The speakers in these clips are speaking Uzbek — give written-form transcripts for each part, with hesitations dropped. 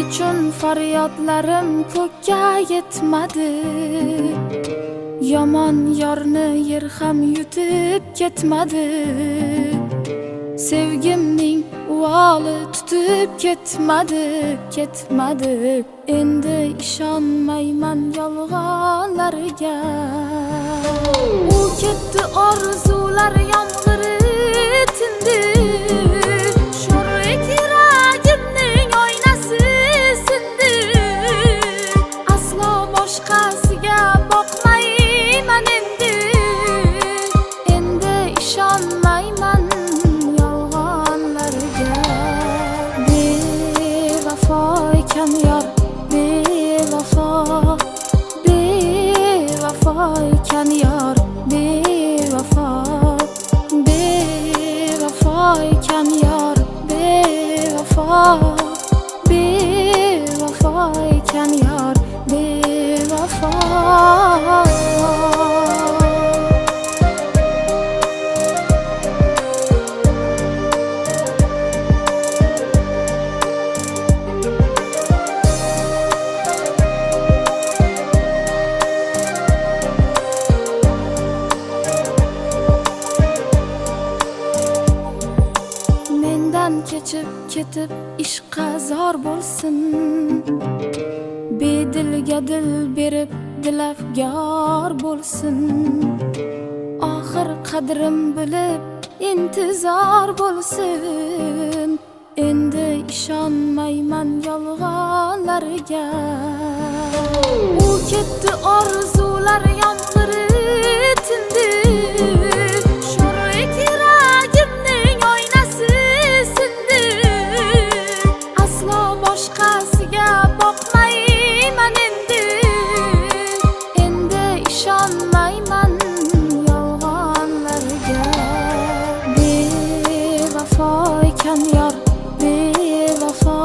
uchun faryodlarim ko'kka yetmadi. Yomon yorni yer ham yutib ketmadi. Sevgimning uvoli tutib ketmadi. Endi ishonmayman yolg'onlarga. U ketdi, orzular yomg'iri tindi. Sho'rlik yuragimning oynasi sindi. Aslo boshqasiga boqmayman endi. Endi ishonmayman yolg'onlarga. Bevafo ekan yor, bevafo ekan yor, bevafo ekan yor, bevafo ekan yor, bevafo. Kechib ketib ishqa zor bo'lsin. Bedilga dil berib dilafgor bo'lsin. Oxir qadrim bilib intizor bo'lsin. Endi ishonmayman yolg'onlarga. U ketdi, orzular yomg'iri tindi. Sho'rlik yuragimning oynasi sindi. Aslo boshqasiga boqmayman endi. Endi ishonmayman yolg'onlarga. Bevafo ekan yor, bevafo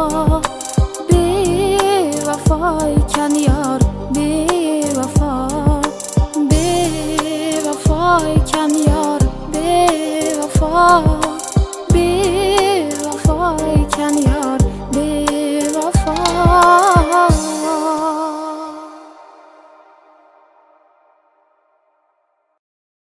ekan yor, bevafo ekan yor, bevafo